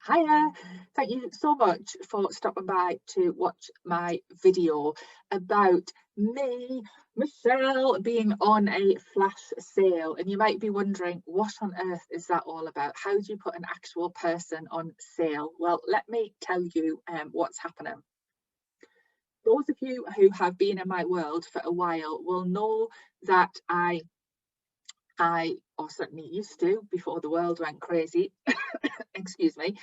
Hiya, thank you so much for stopping by to watch my video about me, Michelle, being on a flash sale. And you might be wondering, what on earth is that all about? How do you put an actual person on sale? Well, let me tell you what's happening. Those of you who have been in my world for a while will know that or certainly used to before the world went crazy, excuse me,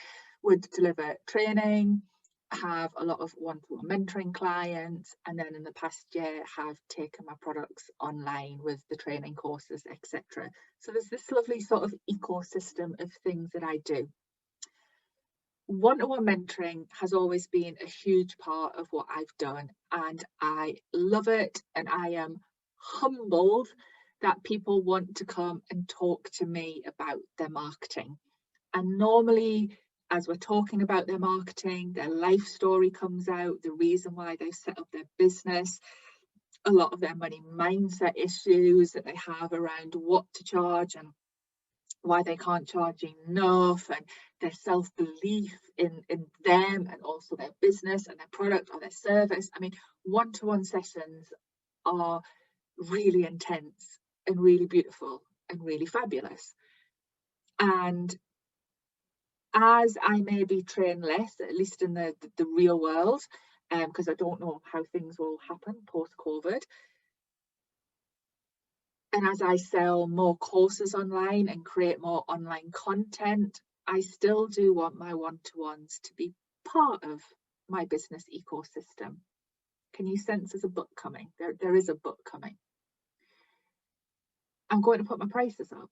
would deliver training, have a lot of one-to-one mentoring clients, and then in the past year have taken my products online with the training courses, etc. So there's this lovely sort of ecosystem of things that I do. One-to-one mentoring has always been a huge part of what I've done, and I love it, and I am humbled that people want to come and talk to me about their marketing. And normally, as we're talking about their marketing, their life story comes out, the reason why they've set up their business, a lot of their money mindset issues that they have around what to charge and why they can't charge enough, and their self-belief in them and also their business and their product or their service. I mean, one-to-one sessions are really intense and really beautiful and really fabulous. And as I maybe train less, at least in the real world, because I don't know how things will happen post-COVID, and as I sell more courses online and create more online content, I still do want my one-to-ones to be part of my business ecosystem. Can you sense there's a book coming? There is a book coming. I'm going to put my prices up,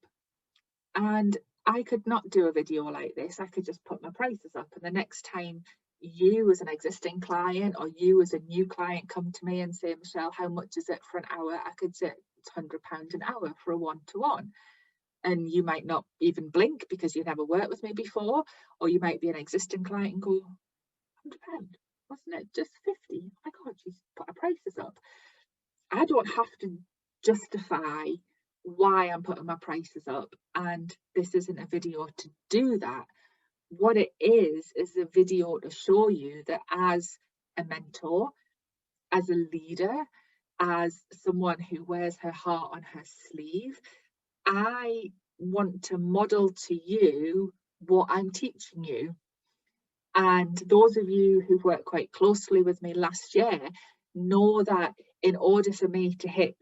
and I could not do a video like this. I could just put my prices up, and the next time you as an existing client or you as a new client come to me and say, Michelle, how much is it for an hour? I could say it's £100 an hour for a one-to-one. And you might not even blink because you've never worked with me before, or you might be an existing client and go, £100, wasn't it just 50? Oh my God, she's put her prices up. I don't have to justify why I'm putting my prices up, and this isn't a video to do that. What it is a video to show you that as a mentor, as a leader, as someone who wears her heart on her sleeve, I want to model to you what I'm teaching you. And those of you who've worked quite closely with me last year know that in order for me to hit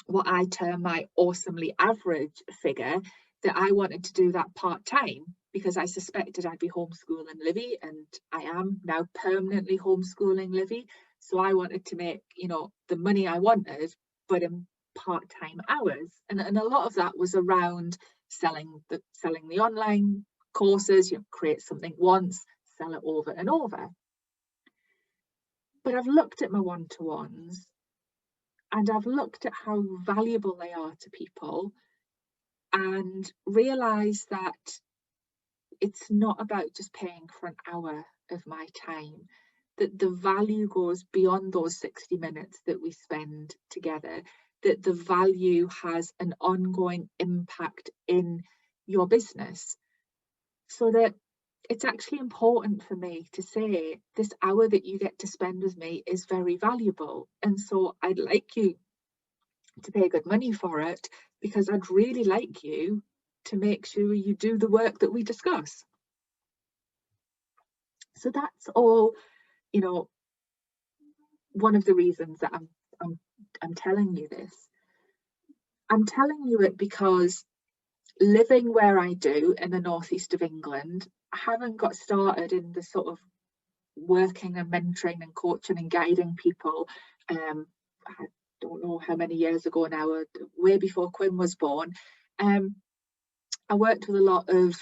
what I term my awesomely average figure, that I wanted to do that part-time because I suspected I'd be homeschooling Livy, and I am now permanently homeschooling Livy. So I wanted to make, the money I wanted, but in part-time hours. And a lot of that was around selling the online courses. Create something once, sell it over and over. But I've looked at my one-to-ones, and I've looked at how valuable they are to people, and realised that it's not about just paying for an hour of my time, that the value goes beyond those 60 minutes that we spend together, that the value has an ongoing impact in your business. So that it's actually important for me to say this hour that you get to spend with me is very valuable. And so I'd like you to pay good money for it, because I'd really like you to make sure you do the work that we discuss. So that's all, one of the reasons that I'm telling you this. I'm telling you it because living where I do in the northeast of England, I haven't got started in the sort of working and mentoring and coaching and guiding people. I don't know how many years ago now, way before Quinn was born. I worked with a lot of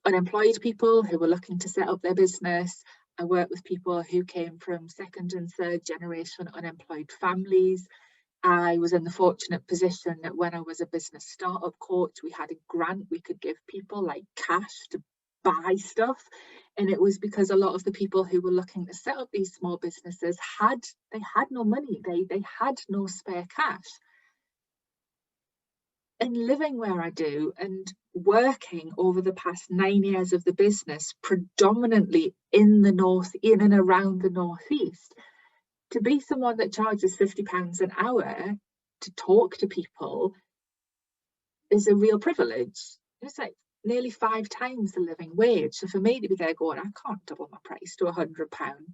unemployed people who were looking to set up their business. I worked with people who came from second and third generation unemployed families. I was in the fortunate position that when I was a business startup coach, we had a grant we could give people, like cash, to buy stuff. And it was because a lot of the people who were looking to set up these small businesses had no money, they had no spare cash. And living where I do and working over the past 9 years of the business predominantly in and around the Northeast, to be someone that charges £50 an hour to talk to people is a real privilege. It's like nearly 5 times the living wage. So for me to be there going, I can't double my price to £100,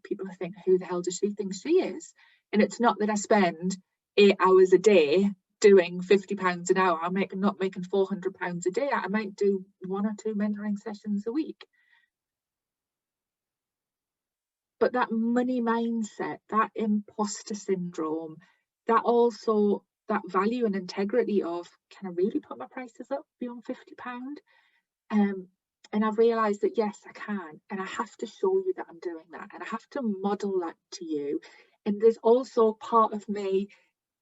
people think, who the hell does she think she is? And it's not that I spend 8 hours a day doing £50 an hour. I'm not making £400 a day. I might do 1 or 2 mentoring sessions a week. But that money mindset, that imposter syndrome, that value and integrity of, can I really put my prices up beyond £50? And I've realised that yes, I can, and I have to show you that I'm doing that, and I have to model that to you. And there's also part of me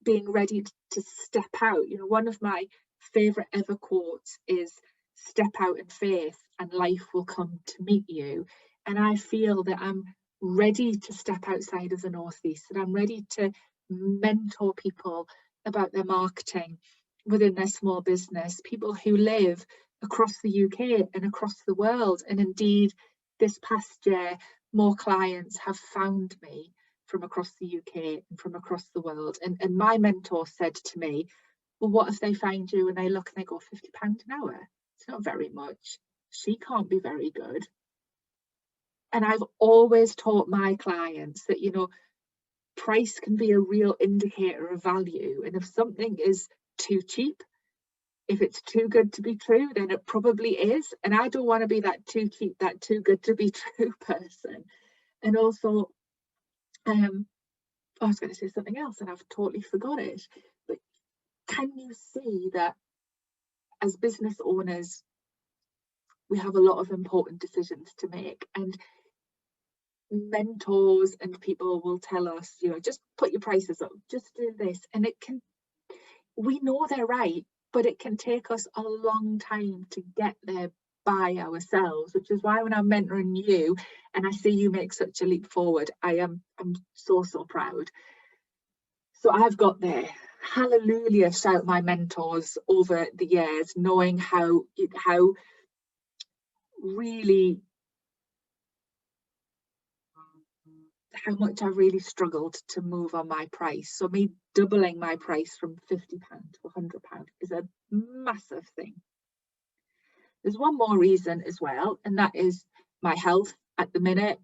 being ready to step out. You know, one of my favourite ever quotes is, step out in faith and life will come to meet you. And I feel that I'm ready to step outside of the Northeast, and I'm ready to mentor people about their marketing within their small business, people who live across the UK and across the world. And indeed, this past year, more clients have found me from across the UK and from across the world. And my mentor said to me, well, what if they find you and they look and they go, £50 an hour? It's not very much. She can't be very good. And I've always taught my clients that, you know, price can be a real indicator of value. And if something is too cheap, if it's too good to be true, then it probably is. And I don't want to be that too cheap, that too good to be true person. And also, I was going to say something else and I've totally forgot it. But can you see that as business owners, we have a lot of important decisions to make, and mentors and people will tell us, you know, just put your prices up, just do this. And we know they're right, but it can take us a long time to get there by ourselves, which is why when I'm mentoring you and I see you make such a leap forward, I'm so proud. So I've got there. Hallelujah, shout my mentors over the years, knowing how much I really struggled to move on my price. So me doubling my price from £50 to £100 is a massive thing. There's one more reason as well, and that is my health at the minute,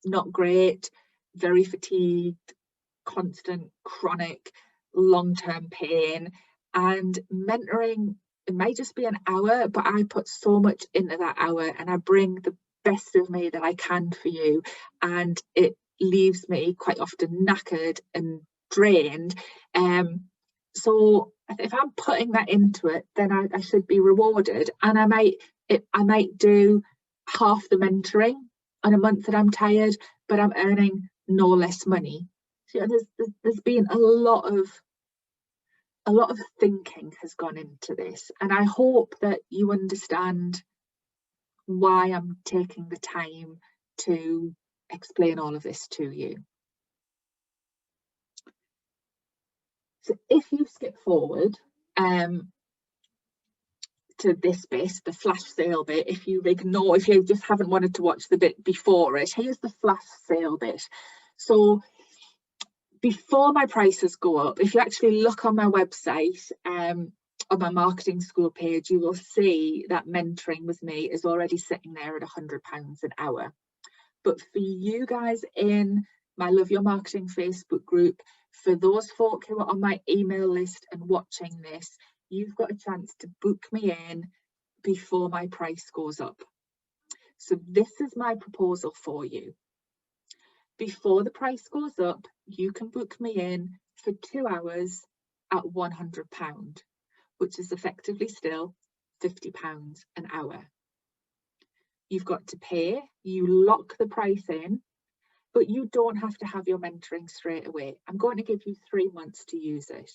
not great, very fatigued, constant, chronic, long-term pain. And mentoring, it may just be an hour, but I put so much into that hour and I bring the best of me that I can for you. And it leaves me quite often knackered and drained. So if I'm putting that into it, then I should be rewarded. And I might do half the mentoring on a month that I'm tired, but I'm earning no less money. So there's been a lot of thinking has gone into this, and I hope that you understand why I'm taking the time to explain all of this to you. So if you skip forward to this bit, the flash sale bit, if you just haven't wanted to watch the bit before it, here's the flash sale bit. So before my prices go up, if you actually look on my website, on my marketing school page, you will see that mentoring with me is already sitting there at £100 an hour. But for you guys in my Love Your Marketing Facebook group, for those folk who are on my email list and watching this, you've got a chance to book me in before my price goes up. So this is my proposal for you. Before the price goes up, you can book me in for 2 hours at £100, which is effectively still £50 an hour. You've got to pay, you lock the price in, but you don't have to have your mentoring straight away. I'm going to give you 3 months to use it.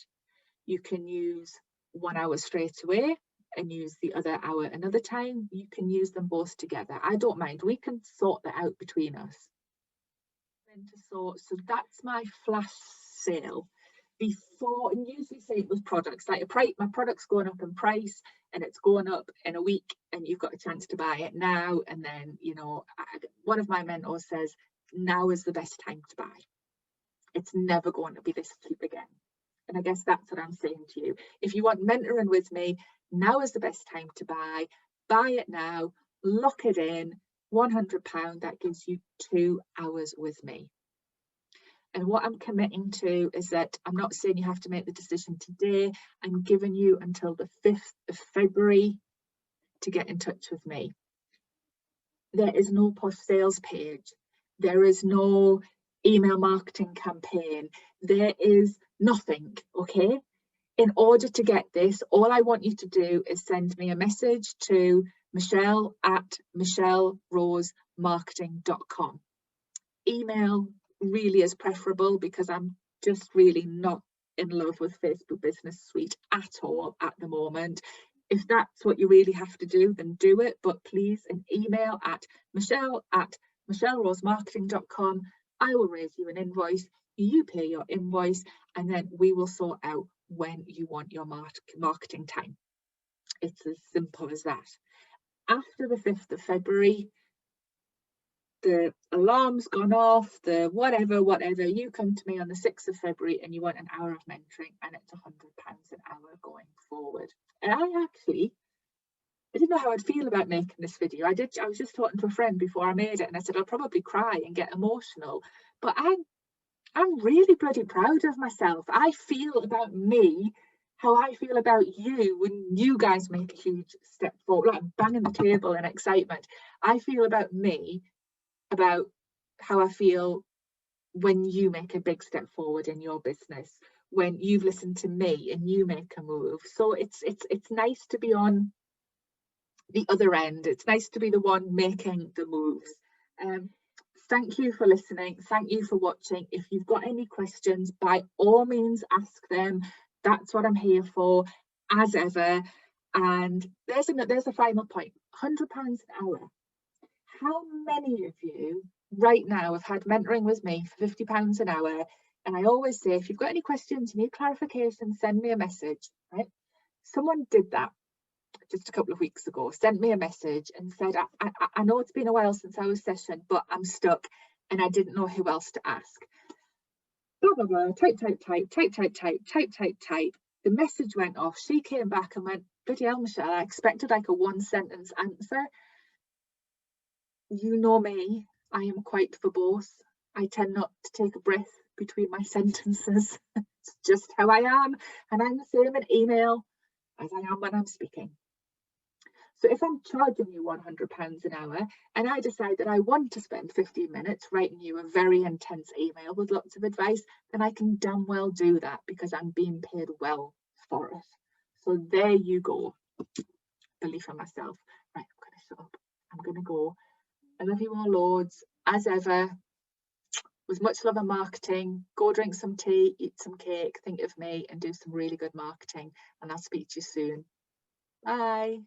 You can use 1 hour straight away and use the other hour another time. You can use them both together. I don't mind. We can sort that out between us. So that's my flash sale. Before, and usually say it with products, like my product's going up in price and it's going up in a week and you've got a chance to buy it now. And then, you know, one of my mentors says, now is the best time to buy. It's never going to be this cheap again. And I guess that's what I'm saying to you. If you want mentoring with me, now is the best time to buy. Buy it now, lock it in, £100. That gives you 2 hours with me. And what I'm committing to is that I'm not saying you have to make the decision today. I'm giving you until the 5th of February to get in touch with me. There is no posh sales page. There is no email marketing campaign. There is nothing, okay? In order to get this, all I want you to do is send me a message to michelle@michellerosemarketing.com. Email really is preferable because I'm just really not in love with Facebook Business Suite at all at the moment. If that's what you really have to do, then do it. But please, an email at michelle@michellerosemarketing.com. I will raise you an invoice. You pay your invoice, and then we will sort out when you want your marketing time. It's as simple as that. After the 5th of February, the alarm's gone off, the whatever, you come to me on the 6th of February and you want an hour of mentoring, and it's £100 an hour going forward. And I didn't know how I'd feel about making this video. I was just talking to a friend before I made it, and I said I'll probably cry and get emotional, but I'm really bloody proud of myself. I feel about me how I feel about you when you guys make a huge step forward, like banging the table in excitement. I feel about me about how I feel when you make a big step forward in your business, when you've listened to me and you make a move. So it's nice to be on the other end. It's nice to be the one making the moves. Thank you for listening. Thank you for watching. If you've got any questions, by all means ask them. That's what I'm here for, as ever. And there's a final point. £100 an hour. How many of you right now have had mentoring with me for £50 an hour? And I always say, if you've got any questions, you need clarification, send me a message, right? Someone did that just a couple of weeks ago, sent me a message and said, I know it's been a while since our session, but I'm stuck and I didn't know who else to ask. Blah, blah, blah, type. The message went off. She came back and went, bloody hell, Michelle, I expected like a 1-sentence answer. You know me, I am quite verbose. I tend not to take a breath between my sentences. It's just how I am. And I'm the same in email as I am when I'm speaking. So if I'm charging you £100 an hour and I decide that I want to spend 15 minutes writing you a very intense email with lots of advice, then I can damn well do that because I'm being paid well for it. So there you go. Belief in myself. Right, I'm going to shut up. I'm going to go. I love you all loads. As ever, with much love and marketing, go drink some tea, eat some cake, think of me, and do some really good marketing. And I'll speak to you soon. Bye.